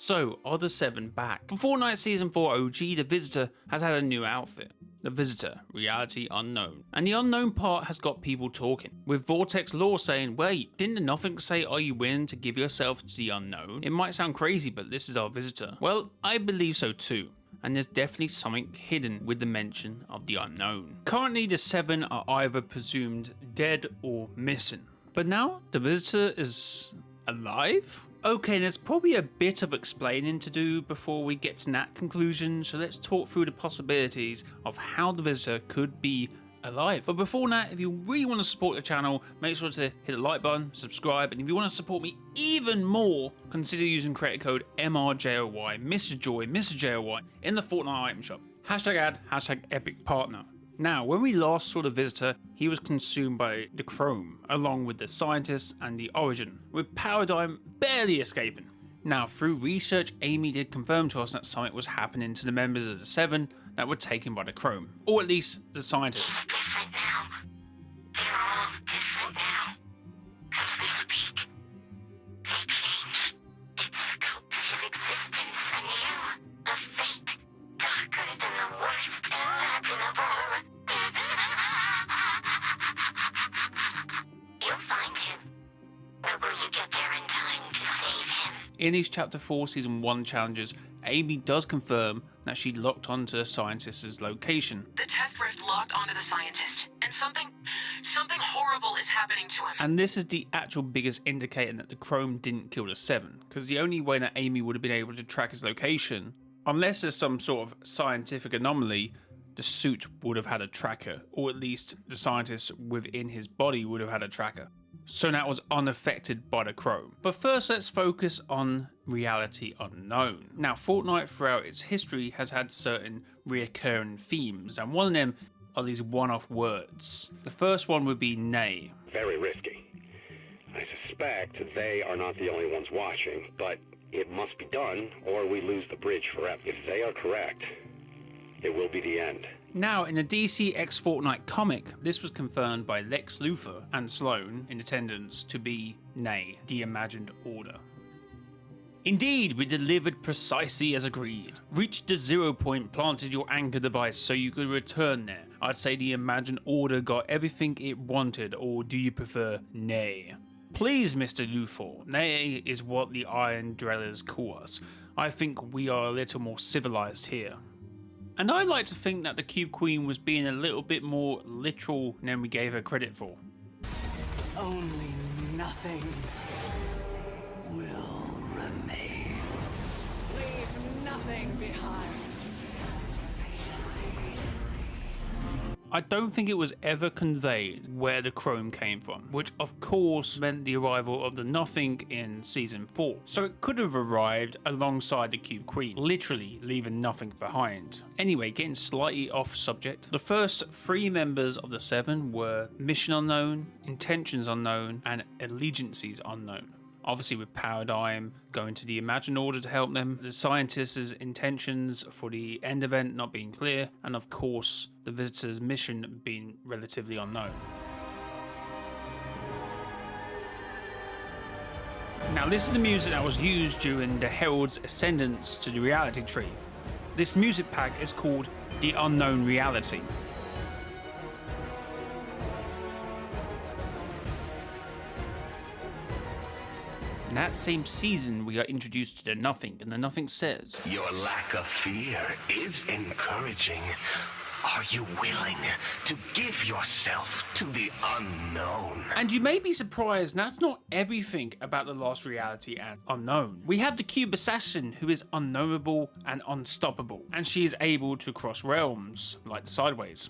So, are the 7 back? For Fortnite Season 4 OG, the Visitor has had a new outfit. The Visitor, Reality Unknown. And the unknown part has got people talking, with Vortex Lore saying, wait, didn't the Nothing say are you willing to give yourself to the unknown? It might sound crazy, but this is our Visitor. Well, I believe so too. And there's definitely something hidden with the mention of the unknown. Currently the 7 are either presumed dead or missing. But now the Visitor is alive? Okay, there's probably a bit of explaining to do before we get to that conclusion, so let's talk through the possibilities of how the Visitor could be alive. But before that, if you really want to support the channel, make sure to hit the like button, subscribe, and if you want to support me even more, consider using creator code MRJOY, Mr. Joy, Mr. JOY in the Fortnite item shop. Hashtag ad, hashtag epic partner. Now, when we last saw the Visitor, he was consumed by the Chrome, along with the Scientist and the Origin, with Paradigm barely escaping. Now, through research, Amy did confirm to us that something was happening to the members of the 7 that were taken by the Chrome, or at least the Scientist. It's different now. They're all different now. As we speak, they change. It sculpts his existence anew. A fate darker than the worst imaginable. You'll find him. But will you get there in time to save him? In these Chapter 4 Season 1 challenges, Amy does confirm that she locked onto the Scientist's location. The test rift locked onto the Scientist, and something horrible is happening to him. And this is the actual biggest indicator that the Chrome didn't kill the 7, because the only way that Amy would have been able to track his location, unless there's some sort of scientific anomaly, the suit would have had a tracker, or at least the Scientist within his body would have had a tracker. So that was unaffected by the Chrome. But first let's focus on Reality Unknown. Now, Fortnite throughout its history has had certain reoccurring themes, and one of them are these one-off words. The first one would be nay. Very risky. I suspect they are not the only ones watching, but it must be done or we lose the bridge forever. If they are correct, it will be the end. Now, in the DC X Fortnite comic, this was confirmed by Lex Luthor and Sloan in attendance to be nay, the imagined order. Indeed, we delivered precisely as agreed. Reached the 0 point, planted your anchor device so you could return there. I'd say the imagined order got everything it wanted, or do you prefer nay? Please, Mr. Luthor, nay is what the Iron Dwellers call us. I think we are a little more civilized here. And I like to think that the Cube Queen was being a little bit more literal than we gave her credit for. Only nothing will remain. Leave nothing behind. I don't think it was ever conveyed where the Chrome came from, which of course meant the arrival of the Nothing in Season 4. So it could have arrived alongside the Cube Queen, literally leaving nothing behind. Anyway, getting slightly off subject, the first 3 members of the 7 were Mission Unknown, Intentions Unknown, and Allegiances Unknown. Obviously with Paradigm going to the Imagined Order to help them, the Scientist's intentions for the end event not being clear, and of course the Visitor's mission being relatively unknown. Now this is the music that was used during the Herald's ascendance to the reality tree. This music pack is called The Unknown Reality. In that same season, we are introduced to the Nothing, and the Nothing says, Your lack of fear is encouraging. Are you willing to give yourself to the unknown? And you may be surprised, that's not everything about the Lost Reality and Unknown. We have the Cube Assassin, who is unknowable and unstoppable, and she is able to cross realms, like the Sideways.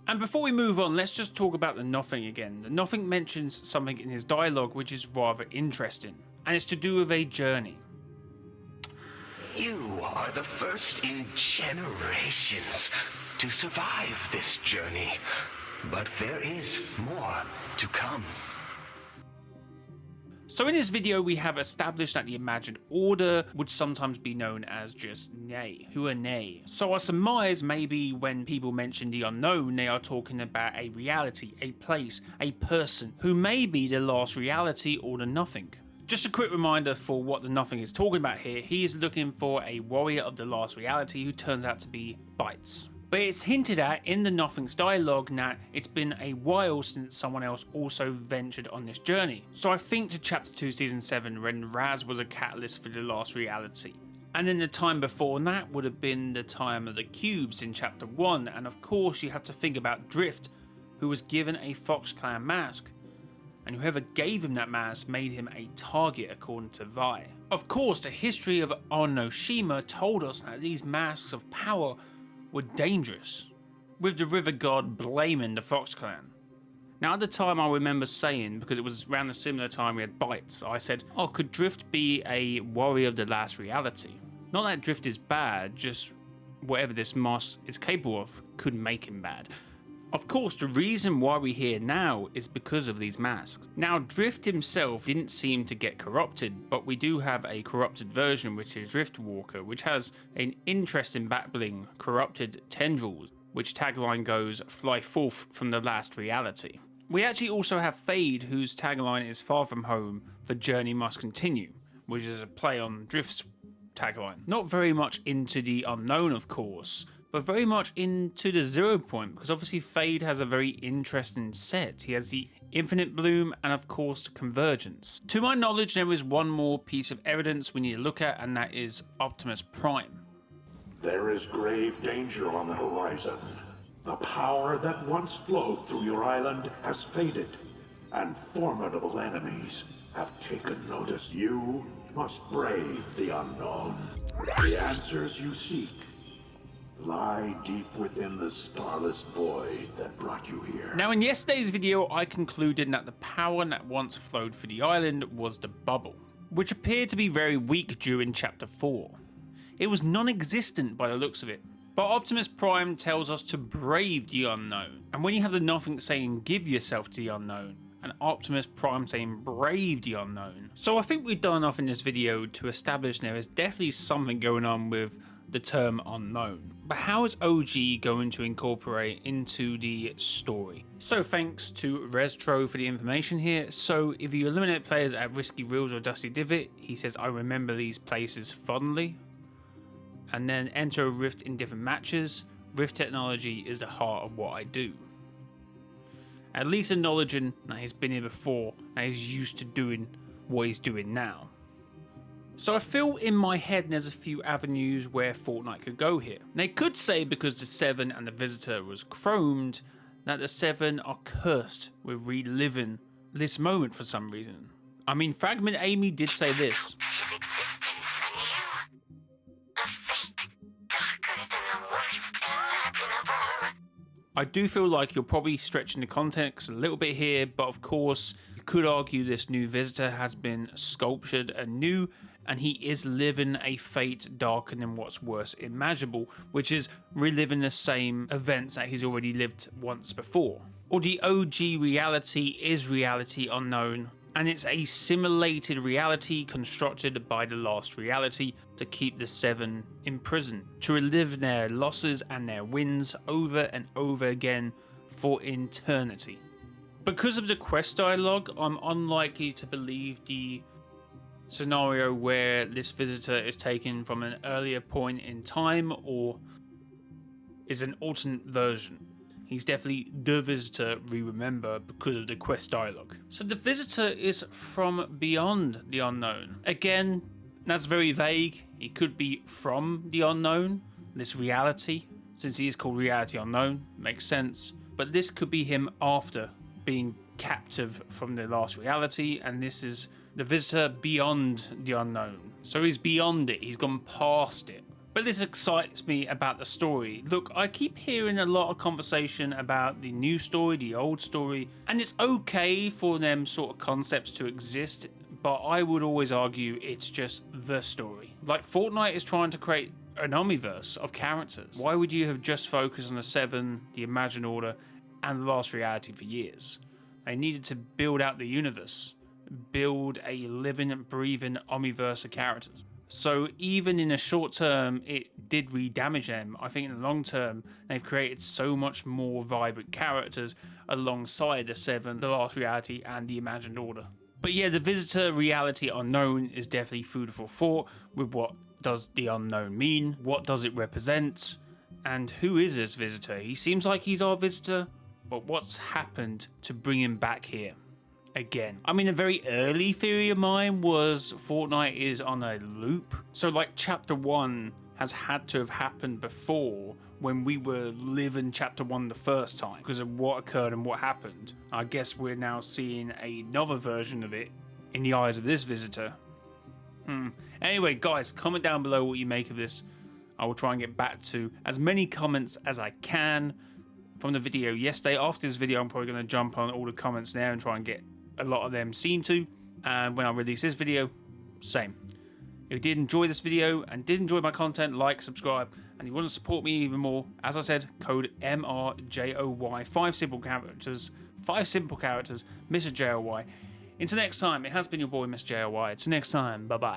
And before we move on, let's just talk about the Nothing again. The Nothing mentions something in his dialogue which is rather interesting, and it's to do with a journey. You are the first in generations to survive this journey, but there is more to come. So in this video we have established that the Imagined Order would sometimes be known as just Nay, who are Nay. So I surmise maybe when people mention the unknown they are talking about a reality, a place, a person, who may be the last reality or the Nothing. Just a quick reminder for what the Nothing is talking about here. He is looking for a warrior of the last reality who turns out to be Bites. But it's hinted at in the Nothing's dialogue that it's been a while since someone else also ventured on this journey. So I think to Chapter 2 Season 7 when Raz was a catalyst for the last reality. And then the time before that would have been the time of the cubes in Chapter 1, and of course you have to think about Drift, who was given a Fox Clan mask, and whoever gave him that mask made him a target according to Vi. Of course, the history of Onoshima told us that these masks of power were dangerous, with the river god blaming the Fox Clan. Now at the time I remember saying, because it was around a similar time we had Bites, I said, oh, could Drift be a warrior of the last reality? Not that Drift is bad, just whatever this mask is capable of could make him bad. Of course, the reason why we're here now is because of these masks. Now, Drift himself didn't seem to get corrupted, but we do have a corrupted version, which is Driftwalker, which has an interesting backbling, corrupted tendrils, which tagline goes, fly forth from the last reality. We actually also have Fade, whose tagline is far from home, the journey must continue, which is a play on Drift's tagline. Not very much into the unknown, of course, but very much into the 0 point, because obviously Fade has a very interesting set. He has the Infinite Bloom and of course the Convergence. To my knowledge, there is one more piece of evidence we need to look at, and that is Optimus Prime. There is grave danger on the horizon. The power that once flowed through your island has faded, and formidable enemies have taken notice. You must brave the unknown. The answers you seek lie deep within the starless void that brought you here. Now in yesterday's video I concluded that the power that once flowed through the island was the bubble, which appeared to be very weak during Chapter 4. It was non-existent by the looks of it. But Optimus Prime tells us to brave the unknown, and when you have the Nothing saying give yourself to the unknown, and Optimus Prime saying brave the unknown. So I think we've done enough in this video to establish there is definitely something going on with the term unknown. But how is OG going to incorporate into the story? So thanks to Restro for the information here. So if you eliminate players at Risky Reels or Dusty Divot, he says I remember these places fondly. And then enter a Rift in different matches. Rift technology is the heart of what I do. At least acknowledging that he's been here before, that he's used to doing what he's doing now. So I feel in my head there's a few avenues where Fortnite could go here. They could say because the 7 and the Visitor was chromed, that the 7 are cursed with reliving this moment for some reason. I mean, Fragment Amy did say this. I do feel like you're probably stretching the context a little bit here, but of course you could argue this new Visitor has been sculptured anew, and he is living a fate darker than what's worse imaginable, which is reliving the same events that he's already lived once before. Or the OG reality is reality unknown, and it's a simulated reality constructed by the last reality to keep the 7 in prison, to relive their losses and their wins over and over again for eternity. Because of the quest dialogue, I'm unlikely to believe the scenario where this Visitor is taken from an earlier point in time or is an alternate version. He's definitely the Visitor we remember because of the quest dialogue. So the Visitor is from beyond the unknown. Again, that's very vague. He could be from the unknown, this reality, since he is called Reality Unknown, makes sense. But this could be him after being captive from the last reality, and this is the Visitor beyond the unknown. So he's beyond it, he's gone past it. But this excites me about the story. Look, I keep hearing a lot of conversation about the new story, the old story, and it's okay for them sort of concepts to exist, but I would always argue it's just the story. Like Fortnite is trying to create an omniverse of characters. Why would you have just focused on the 7, the Imagined Order, and the last reality for years? They needed to build out the universe, build a living, breathing omniverse of characters. So even in the short term, it did re-damage them. I think in the long term, they've created so much more vibrant characters alongside the 7, the last reality, and the Imagined Order. But yeah, the visitor reality unknown is definitely food for thought with what does the unknown mean, what does it represent, and who is this visitor? He seems like he's our visitor, but what's happened to bring him back here again? I mean, a very early theory of mine was Fortnite is on a loop. So like chapter 1 has had to have happened before when we were living chapter 1 the first time because of what occurred and what happened. I guess we're now seeing another version of it in the eyes of this visitor. Anyway, guys, comment down below what you make of this. I will try and get back to as many comments as I can from the video yesterday. After this video, I'm probably going to jump on all the comments now and try and get a lot of them seen to. And when I release this video, same. If you did enjoy this video and did enjoy my content, like, subscribe, and you want to support me even more, as I said, code MRJOY, 5 simple characters, Mr. JOY. Until next time, it has been your boy, Mr. JOY. Until next time, bye-bye.